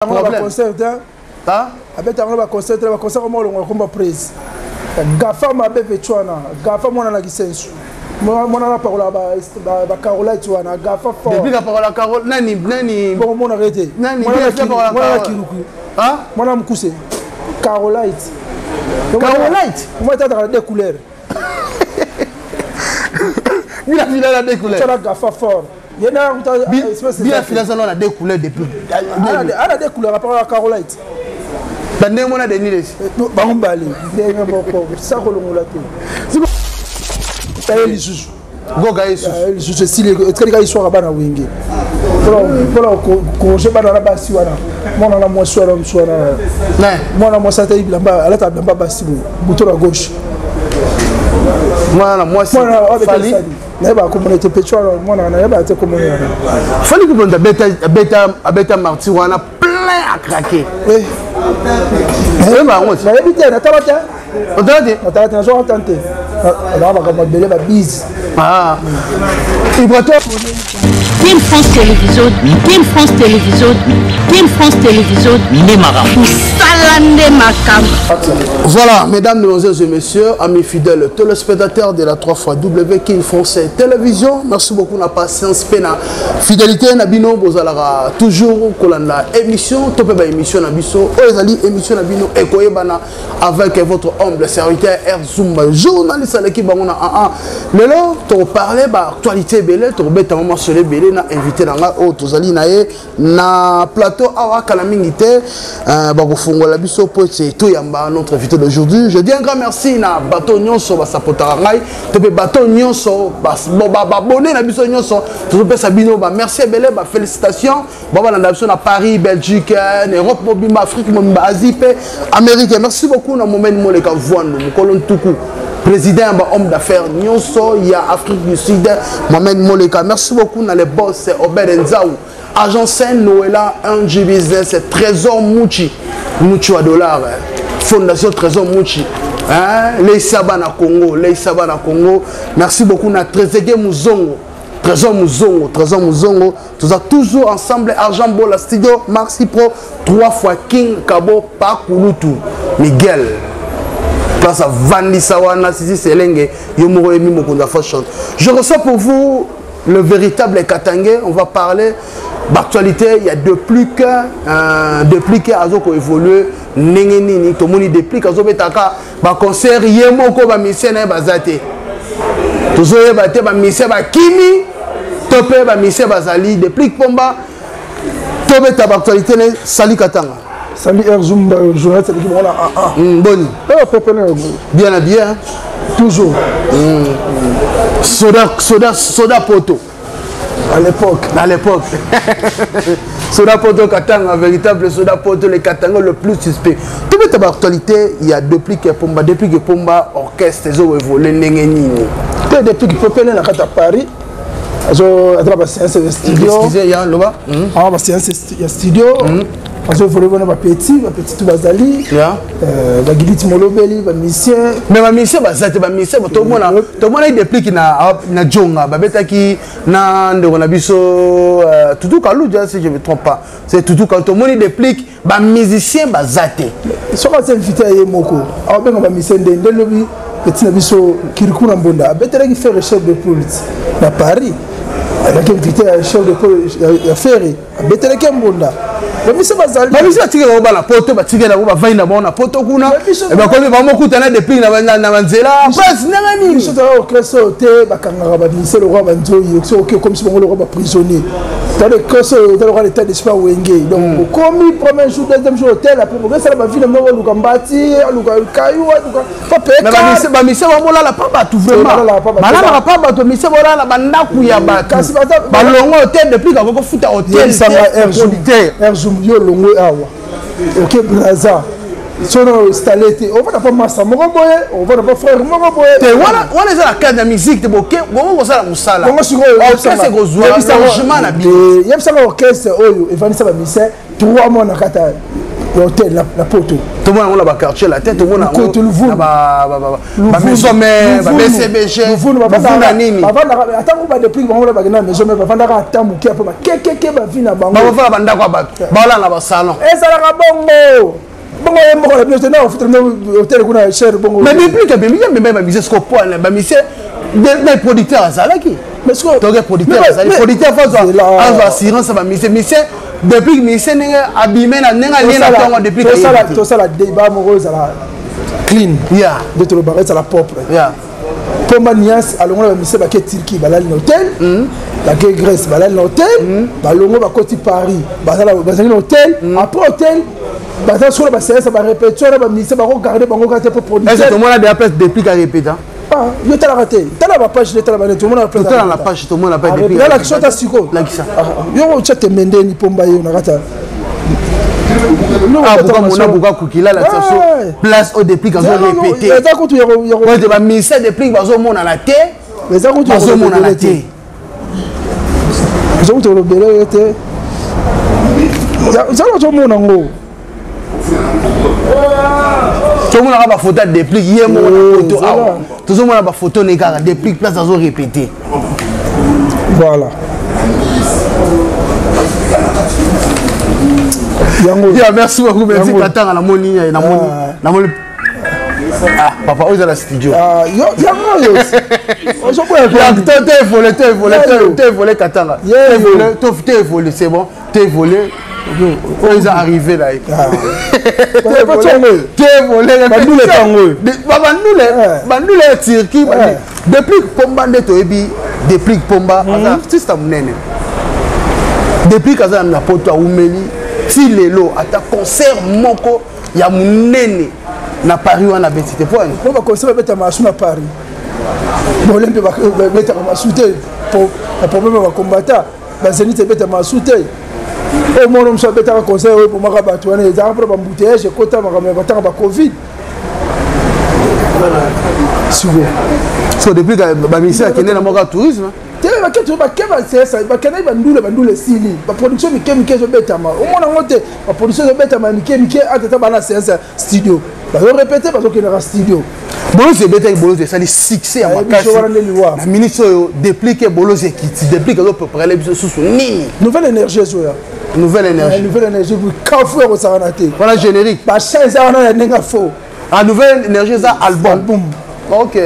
concert prise gafa mabe vetuana gafa mwana na kisensu mwana na parola ba Carola tuana gafa fort depuis la parola Carole nani bon mwana arrêté mwana kiruku hein mwana mkuse Carolite moi t'as des couleurs il a filé la deux couleurs ça gafa fort yena bien filé ça la deux couleurs depuis ala des couleurs à parola Carolite bande mona de niles bangombali ndenge moko sakolongola te tayeli susu goga yesu susu style etkali histoire bana wingi pour congé bana na basi wana mona na moso wana mswana mona mosa ta iblamba ala ta blamba basi buto na gauche mona na mosi fali na ba communauté pétrole mona na ba te communauté fali ko bonda beta marti wana plein à craquer na habité na tabata on t'a na zo tenter là va comme belé ba bise ah Ibrato Team France Télévision, Team France Télévision, Team France Télévision, Nemara. Salande Makam. Voilà, mesdames, mesdemoiselles et messieurs, amis fidèles téléspectateurs de la 3xW King France Télévision, merci beaucoup de la patience, pena fidélité, Nabino, Bozalara, toujours kolanda émission, topé émission Nabiso, Oezali émission Nabino, Ekoebana, avec votre humble serviteur Erzumba, journaliste à l'équipe Bangona AA. Mais là, tu parlais d'actualité belé, tu rebelles ta maman sur les belé. Invité dans la haute tozali na plateau awa kalamingité bakofungola biso po c'est tout yamba notre invité d'aujourd'hui. Je dis un grand merci na bateau nyonso ba sapotara ngai te pe bateau nyonso ba abonné na biso nyonso to pe sabino ba merci belé ba félicitations baba na biso na Paris Belgique Europe mobimba Afrique mobimba Asie pe Amérique. Merci beaucoup na moment moleka voando mkolon tuku président homme d'affaires nyonso ya Afrique du Sud Mohamed Moleka. Merci beaucoup na les boss Obed Nzaou agence Noëlla NG Business Trésor Mouchi à dollars fondation Trésor Mouchi les Sabana Congo merci beaucoup na Trésor Muzongo tous a toujours ensemble argent bola studio Maxi Pro 3 fois King Kabo Pakulutu Miguel place à Vandi Sawana, Sisi Selenge, Yomoro Emi Mokunda Fashion. Je reçois pour vous le véritable Katangé. On va parler d'actualité. Il y a depuis que Azoko évolue, Nengenini, Tomoni depuis que Azoko Taka, concert Yemoko Bamisene Bazate. Tozoye Bate Bamise Bakimi, Topé Bamise Bazali, depuis que Pomba, Topé Tabactualité, Sali Katanga. Salut Erzumba, journaliste de l'équipe Boni. Bien habillé, hein? Toujours. Soda Poto. À l'époque. Soda Poto Katanga, véritable Soda Poto, les Katanga le plus suspect. Toute cette actualité, il y a depuis que Pomba orchestre, ils ont évolué. Depuis que Pomba est à Paris, ils ont séance de studio. Il y a studio. Parce que vous voulez voir petit tout bazali, bagiliti molobeli, bamisien. Mais bamisien bazate bamisien, tout le monde a des plis qui na jonga, babeta qui na ndona biso tout kalou si je me trompe pas. C'est tout quand tout le monde des plis bamisien bazate. Soit c'est invité à Yemoko, alors ben bamisien de lobi petit na biso kirikuna mbonda, betela qui fait chef de police à Paris. Avec invité à chef de police à Ferry, betela qui mbonda. Bamisa bazali bamisa tika ba la poto ba tika na ba vaina ba na poto kuna e ba komi ba mokutana depuis na banzela presse nanga nini so ta okreso te ba kanga ba bimisa le roi banzoyi so ok comme si le roi ba prisonnier dans le creso dans le roi l'état d'espoir wenge donc comme premier jour deuxième jour hôtel après pour ça ba ville no luka mbati luka kayu luka pa peka bamisa ba mola la pa ba tout vraiment malala pa ba to misa bola la bandaku ya ba kasi ba longo hôtel depuis ka ko futa hôtel yo longo awa ok braza sono installé on va pas massa moko boye on va pas frère moko boye te wala za la carte de musique te boke bongo ça la musala bongo siko orchestre go zoa arrangement na bien yebisa orchestre oyo evanisa ba mise 3 mois na kata hôtel la poto. Tout le monde a un quartier la tête, tout le monde a un maison mère, un BCBG, un nini. Attends, on va depuis qu'on va gagner maison mère, on va attendre qui a pas que va venir bango. On va banda quoi bat. Bala na ba salon. Et ça la bongo. Bongo bongo la bien tenir au fait hôtel qu'on a cher bongo. Mais depuis que bien mais mise ce point là, mise des producteurs à Zalaki. Mais ce que les producteurs à Zalaki, producteurs font assurance va mise depuis que mise n'est abîmé na n'est pas depuis que tout ça la débat amoureuse à la clean. Yeah. De te le barrer à la propre. Yeah. Pomba Nias, allons la mise baquet Turquie, balal l'hôtel. La Grèce, balal l'hôtel. Balongo ba côté Paris, balal l'hôtel. Après hôtel. Bah sur la séance va répéter, on va mise ba regarder bango quand pour produire. Est-ce que tout le monde a des places depuis qu'à répéter? Ah, je t'ai raté. Tu as la page, tout le monde a tout la page, tout le monde a pas depuis. La chose à Siko. La qui ça? Yo tu te mende ni pomba yo na rata. Ah, pourquoi mon aboga kukila la place au depuis quand on répéter. Les gens quand yo ouais, de ba mise depuis bazo mon na té. Les gens quand bazo mon na té. Zo to lo belo té. Ya zo mon ngo. Tout le monde a une photo de pli, il y a une photo. Tout le monde a une photo de pli, place à répéter. Voilà. Merci beaucoup, merci. Attends, la moni. Ah, papa, où est la studio? Ah, t'es volé, Katanga. T'es volé, c'est bon. T'es volé. Ils sont arrivés là. T'es volé. Bandou les Turquie. Depuis Pomba depuis Pomba, c'est ça mon depuis que ça n'a pas toi Oumeli, si lelo à ta concert moko ya munene na Paris on a betité point. On va concert beta masu na Paris. Bon lembe ba beta masu te pour le problème va combattre. Ba zenite beta masu te. Au monde on soit beta concert pour maka bato wana za pour ba embouteillage kota maka ba ba Covid. Sugo. So depuis que ba ministère qui est dans mon tourisme. Tele ba keto ba keba sesa ba kana bandule sili ba production mike zo betama o mona ngote ba production zo betama mike atata bana sesa studio ba zo répéter ba zo kenera studio bolo ze beta bolo ze sali succès à makasi na ministre yo dépliquer bolo ze kiti dépliquer zo préparer les biso sous ni nouvelle énergie zo ya nouvelle énergie pour kafu ko saranate voilà générique ba change ça na nenga fo a nouvelle énergie ça album OK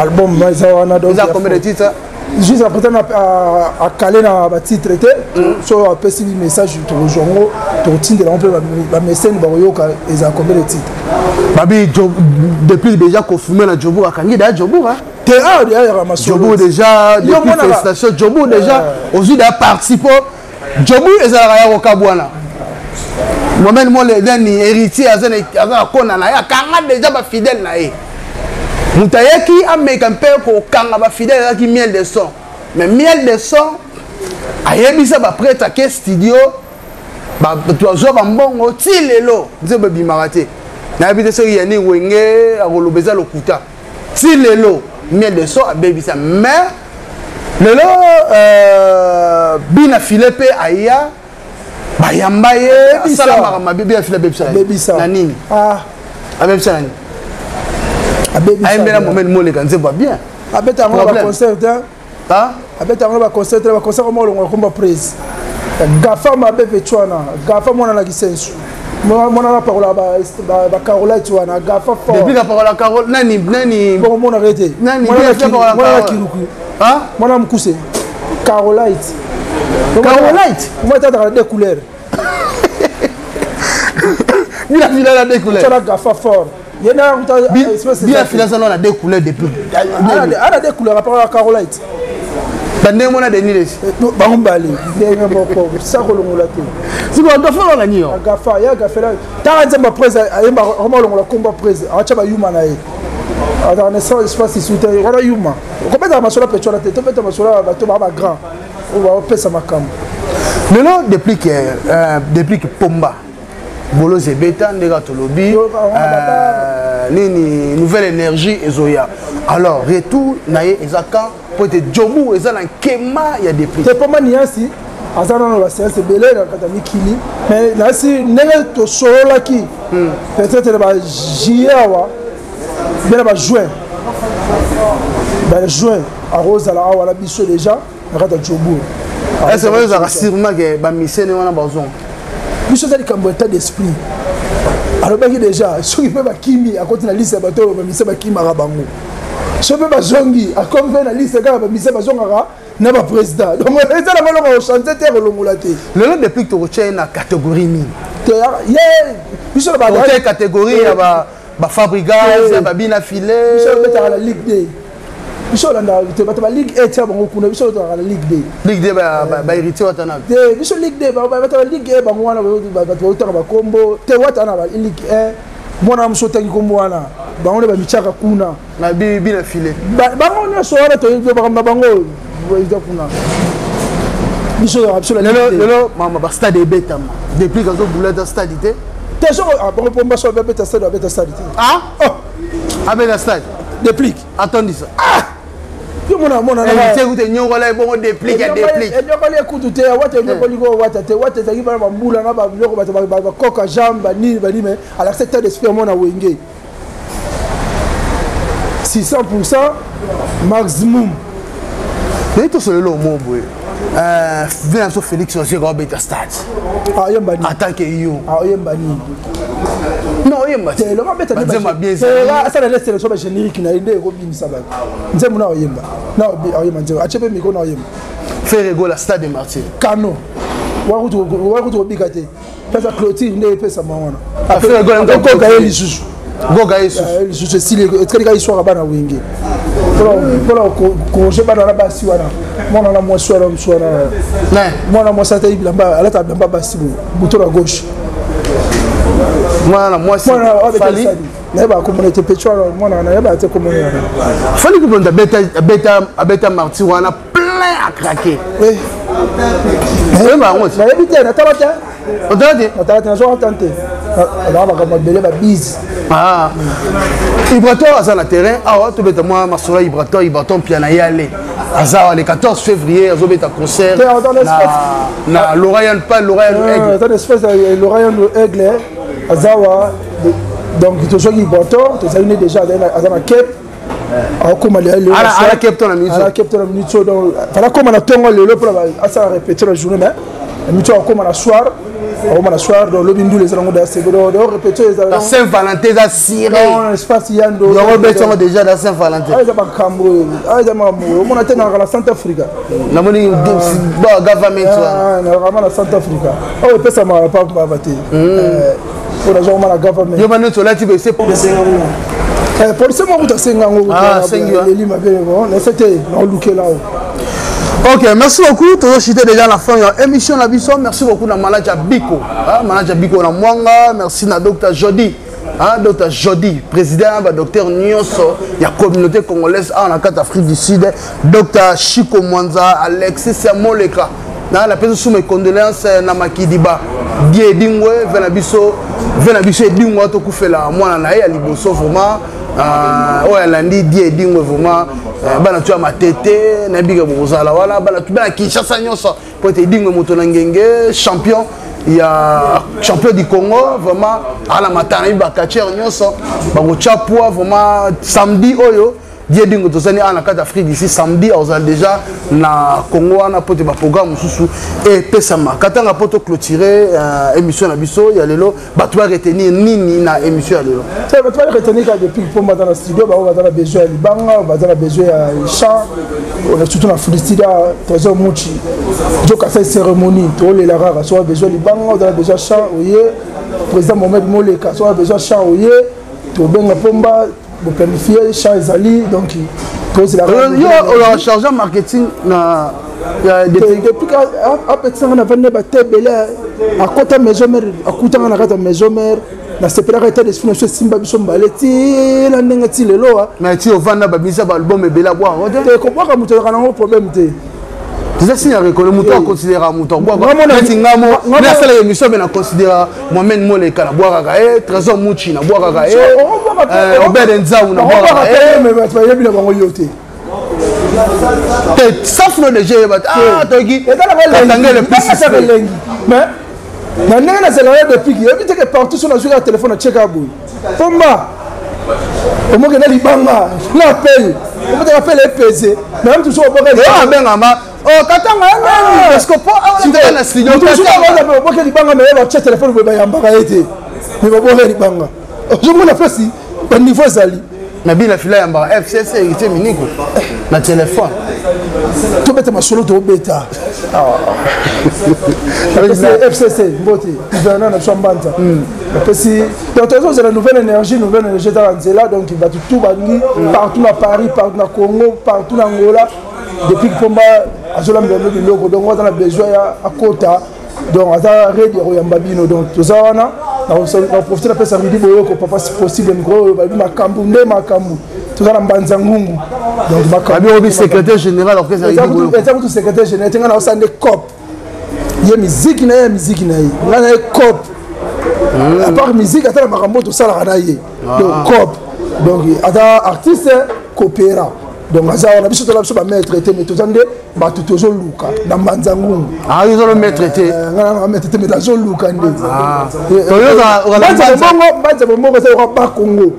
album mais ça on a donc ça combien de titres juste après à caler dans la titre traité sur un petit message to jongo to tinde on peut la message ba yoka et ça combien de titres babi depuis déjà confirmé la Jobu à Kangi da Jobu hein théâtre derrière ma Jobu déjà depuis félicitations Jobu déjà aussi da participer Jobu et ça ya Okabwana moi-même moi les derniers héritiers azana kona na ya kanga déjà ba fidèle na e Moutayaki a mis un peu pour kanga ba fidèle qui miel de son mais miel de son ayebisa ba prêtre à studio ba tozo ba mbongo ti lelo nzebe bimarate na habite so yani wenge a kolobeza lokuta ti lelo miel de son abebisa mais lelo bina filepe aya bayambaye sala ma bibi a bebisa na nini ah abebisa nani aïe moment moi les gars c'est pas bien abeta on va concert hein abeta on va concert on va combat prise gafa ma bebe twana gafa mona na kisensu mona na parola ba Carola twana gafa fort depuis la parole Carole nani bon mona arrêté nani mona kiruku hein mona mkuse Carolite moi t'as dans des couleurs il a filé la des couleurs tu as gafa fort il y a bien filé ça on a des couleurs depuis a des couleurs à part Carolite bande mona de niles bangombali ndenge moko sakolongola te si on doit faire la niyo gafa ya gafa la ta nzamba presse ayemba romolongola combat presse acha ba yuma na ye alors ne sais pas si soute wala yuma ko beta masola pechola te to beta masola ba to ba grand on va pesa makam lelo depuis que Pomba bolo zebeta ndega tolobi nini nouvelle énergie ezoya alors retour naye ezaka peut être Jobu eza na kema ya depuis c'est pas maniasi azana no baséance belé na kata mikili mais nasi ndenge to sololaki peut-être ba jiawa bien ba juin à Rosala wala biso déjà na kata Djobour. Est-ce que vous avez sûrement que ba misene wana bazon biso tali kambo état d'esprit. Alors baki déjà ceux qui peuvent ba kimi à côté na liste ba to ba misé ba kimi ra bango. Ceux qui peuvent zongi à comme na liste ka ba misé ba zonga na ba président. Donc on est là on chanter terre longolate. Le depuis que tu es na catégorie ni. Biso ba catégorie ya ba fabricage ya ba bina filet. Biso betara la Ligue 2. Biso landa te ba Ligue 1 tia bango kuna biso to la Ligue 2. Ligue 2 ba héritier watana. Te biso Ligue 2 ba Ligue 1 bango wana ba to ba kombo te watana ba Ligue 1 mwana msotangi kombo wana bango ba michaka kuna na bina filet. Bango ne so wana to ba bango ida kuna. Biso absolument. Lelo mama ba stade betama depuis quand boulette stade té. Te so bon pomba so ba beta stade Ah abeta stade déplique. Attendez ça. Ah mona tu écoute nyongola bon déplique déplique. Nyongola écoute te wata nyongoli go wata te wata zaki ba mbula na ba biloko ba koka jamba ni ba ni mais à l'accepter d'esprit mona wenge 600% maximum. Mais tout seul le mot boy. Viens Félix aussi Robert Stade. Ah yembani. Attaque yo. Ah yembani. Non yemba. C'est le Robert Stade. C'est là ça la sélection ba générique na inde ko bimisa ba. Nzemu na yemba. Na yemba nzemu. Achepe miko na yemba. Faire go la Stade Martyr. Kano. Wakuto bikate. Pesa clôture ne pesa mawana. Faire go ngoko gaeli susu. Goga Yesu. Je sais si est-ce histoire bana wenge. Pour congé bana la basi wana. Mona na moso wana mswana. Ouais. Mona moso ta ibilamba ala ta bilamba basi bouton à gauche. Mona moso. Fali. Na ba communauté pétrole mona na ba te communauté. Fali ko bonda beta marti wana plein à craquer. Oui. Eh ba ngoti. Na yebite na tabata. Otati na zo tenter. Alors on va comme belé ba bise. Ah. Ibraton à la terrain. Ah ouais, tu bête moi Masola Ibraton piano y aller. Azar le 14 février, azo beta concert. Na Lorraine pas Lorraine Aigle. Dans l'espèce de Lorraine Aigle. Azawa donc tu joues Ibraton, tu as déjà dans la Cape. Ah comme aller à la Cape ton ami. À la Cape ton ami donc voilà comme on a tongo le pour ça répéter la journée mais tu as comme la soir. On a soir dans le bindu les rangs de Seguro, de répéter les Saint-Valentin à Syrie. Non, espace Yando. Ils déjà dans Saint-Valentin. Ah, ils ont Cameroun. Ah, ils ont on a tenu dans la Centrafrique. La monnaie government. Ah, vraiment la Centrafrique. Oh, il peut ça m'a pas battu. Pour la journée la government. Yo maintenant sur là tu veux c'est pour police moi vous sengango. Ah, sengiwa. Il m'a bien bon. C'était on looké là. Ok, merci beaucoup. Toujours cité déjà la fin de l'émission la Bisson. Merci beaucoup à Manager Biko. Manager Biko na Mwanga. Merci à Dr Jody. Dr Jody, président de Dr Nyonso, il y a la communauté congolaise en Afrique du Sud. Dr Chico Mwanza, Alexis Moleka. La personne sous mes condoléances, Namakidiba. Die Dingwe, Venabiso Dingwe, Tokufela, moi, Nanae, Aliboso, vraiment. Ouais, lundi, Die Dingwe, vraiment. Bana tu as ma tête, Nabiga Bozala, voilà, bana tu as Kinshasa Nyonso, pour te Dingwe Motonangenge, champion. Il y a champion du Congo, vraiment, à la matin, il y a Kacher Nyonso, Bango Chapua, vraiment, samedi, Oyo. Dieu dingo tozani ana kata Afrique d'ici samedi on a déjà na Congo na pote ba programme susu et pesama katanga poto clôturer émission na biso ya lelo ba tu retenir nini na émission ya lelo ça va tu retenir que depuis pour moi dans le studio ba on va dans la besoin libanga on va dans la besoin chant on a surtout na Fristida trésor muchi joka fait cérémonie to les la rara soit besoin libanga on a besoin chant oye président Mohamed Moleka soit besoin chant oye to benga pomba pour planifier chant ezali donc pose la on a chargé marketing na depuis à petit on a venu ba tebele à côté maison mère à côté na kata maison mère na sepela ka de sino simba biso mbaleti na ndengati lelo mais ti ovanda ba bisa ba album ebela bwa te ko bwa ka muto kana ngo problème te déjà si on reconnaît muto on considère muto bwa quand ngamo na sala émission ben on considère Mohamed Moleka na bwa ka trésor muchi na bwa ka Robert Nzau na bwa ka mais ba yebi na bango yote Sauf le jeu, ah, Togi, mais na ndenge nazalaka depuis yebi te que partout sur la téléphone check abou pomba omoke na libanga na appel on te rappelle EPC mais même toujours oboka ah benga ma oh katanga parce que po on na studio katanga oboka libanga mais ba check téléphone ba yambaka ete mais oboka libanga je me la face ba niveau zali na bila fila yambaka FCC ite miniko na téléphone to beta masolo to beta FCC mbote gouverneur na Chambanta parce que donc c'est la nouvelle énergie dans Nzela donc il va tout bangi partout à Paris partout na Congo partout en Angola depuis que Pomba azola mbele biloko donc on a besoin à Kota donc ata redi oyambabino donc tout ça on profite de ça midi boyoko papa si possible ngro ba makambu nde makambu tout ça na mbanza ngungu donc makambu abi secrétaire général orchestre tout secrétaire général tinga na osande cop ye musique na ye ngana cop à part musique ata makambo tout ça la ye donc cop donc ata artiste coopéra donc on a biso to la biso ba maître était mais tout ça nde ba tout toujours luka na mbanza ngungu ah ils ont le maître était ngana maître était mais dans zo luka nde ah to yo bongo ça ba Congo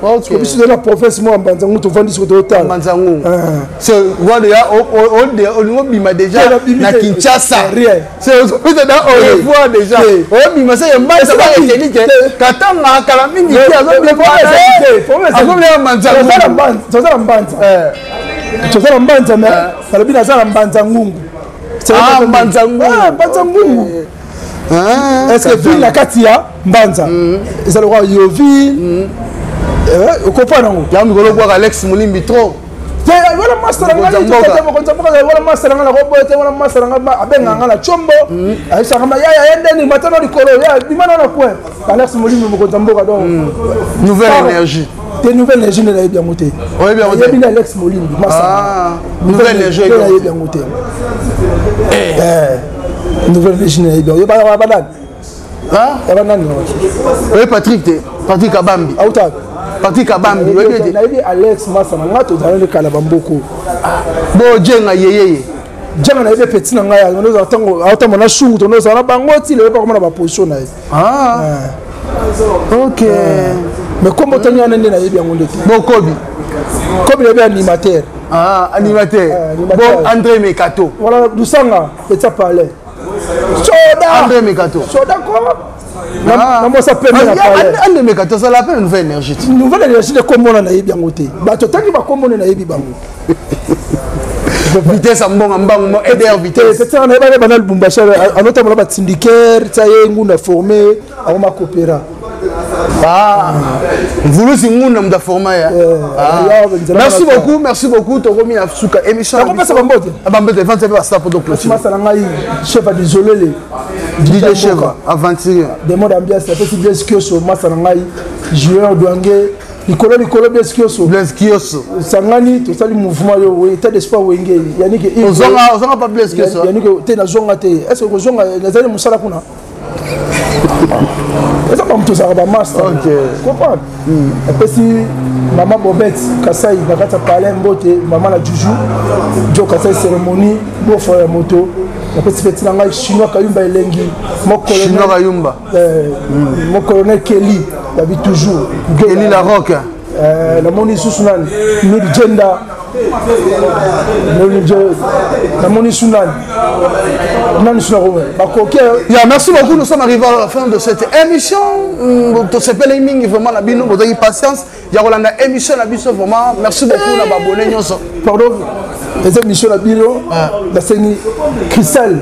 ok biso de la province moi mbanza ngungu to vandi sur total mbanza ngungu c'est voilà on bima déjà na Kinshasa c'est peut-être dans on voit déjà on bima ça mbanza ba eteli que katanga kala mingi qui azo bien mbanza tozala mbanza mais balobi nazala mbanza ngungu mbanza ngungu est-ce que ville na kati ya mbanza ezala kwa Yoville okopana ngo ya mikolo kwa Alex Mulimbi trop wala master wala master ngala robote wala master ngala abenga ngala chombo aisha kama ya endeni matano likolo ya bimana na coin Alex Mulimbi mokonza mboka donc nouvelle énergie des nouvelles énergies na bien monté il y a Alex Mulimbi ah nouvelle énergie bien monté nouvelle énergie na bien ba banane ah banane oui Patrick Abambi auta Patrick Abambi oui na Alex Massa na to dans le kala bamboko bo jenga yeyeye jenga na petit na ngaya no za tango auta mona shungu to no za na bango ti le pas comme na ba position na ah OK mais comment tanya nende na yebi yango ndete bo kobi le animateur animateur bon André Mekato voilà dusanga petit parler soda André Mekato soda quoi na ça peut André Mekato ça l'appelle une nouvelle énergie de komona na yebi yango te ba to tangi ba komona na yebi bango vitesse mbonga mbango aider vitesse c'est ça on est dans le Bumbacha notamment ba syndicaire ça y nguna formé à ma coopéra vous si nguna mda forma ya merci beaucoup to komi na suka émission bambote vente ba stop donc le chef a désolé DJ chef aventure des modes ambiance ça peut bien ce que sur masala ngai joueur douangue Nicolas Bleskioso sangani to sali mouvement yo état d'espoir wenge yannick ozonga pas Bleskioso yannick te na zonga te est-ce que zonga nazali musala kuna ça va me ça va master OK comprendre et puis si maman Bobette Kasai bakata parler mbote maman la Juju jo Kasai cérémonie bo fo ya moto et puis petit nanga chinois kayumba elengi chinois kayumba mon colonel Kelly David toujours Kelly la rock la moni susunan ni gender la moni sunan merci beaucoup nous sommes arrivés à la fin de cette émission to s'appelle mingi vraiment la bino bozaki patience ya kolanda émission la biso vraiment merci beaucoup na babone nyonso pardon les émissions la bino la seni cristal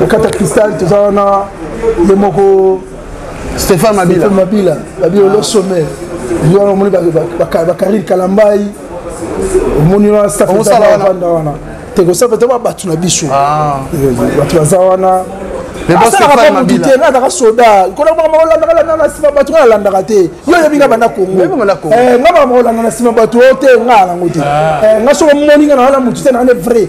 le kata cristal tout ça na le moko Stéphane Mabila la bio le sommet yo on moni ba Karine Kalambai moni na staff wana teko ça peut ba tuna biso batu bazawana le boss Stéphane Mabila na ka soda ko na mama olanda na sima batu na landa kate yo yebinga bana Congo ngaba mo olanda na sima batu ote ngala ngote ngaso moni ngana wala mutu tena ne vrai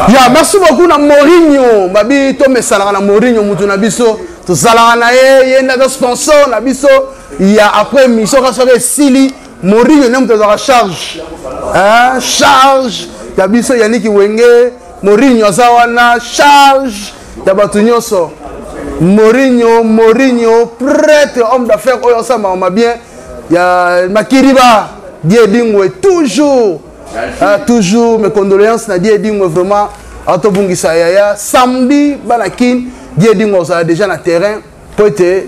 ya merci beaucoup na Mourinho babi to mesala na Mourinho mutu na biso to sala na ye na sponsor na biso ya après mission ka sobe sili Mourinho nem tozaka charge. Hein, charge. Ya biso Yannick Wenge, Mourinho azawana charge. Ya batu nyonso. Mourinho prêtre homme d'affaires oyo sama ma bien. Ya Makiriba, Dieu Dingwe toujours. Toujours mes condoléances na Dieu Dingwe vraiment. Atobungisa yaya samedi banakin Dieu Dingwe ça déjà na terrain pour être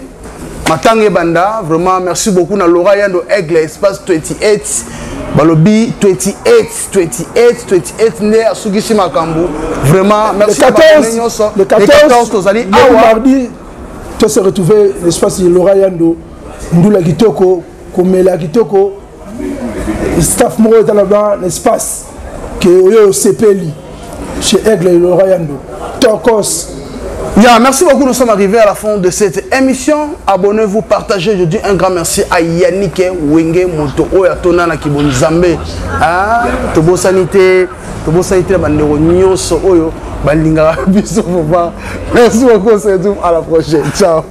Matange Banda, vraiment merci beaucoup na Laura Yando Aigle espace 28 Balobi 28 né à Sugisi Makambu. Vraiment merci le 14 tozali mardi tu se retrouver l'espace de Laura Yando Ndula Kitoko Komela Kitoko staff mo est là-bas l'espace que yo CPLI chez Aigle et Laura Yando Tokos. Yeah, merci beaucoup, nous sommes arrivés à la fin de cette émission. Abonnez-vous, partagez. Je dis un grand merci à Yannick Wenge Moto Oyatona na Kiboni Zambé. Ah, Tobo Sanité, Bandero Nyoso Oyo, Balinga Biso. Merci beaucoup, c'est tout. À la prochaine. Ciao.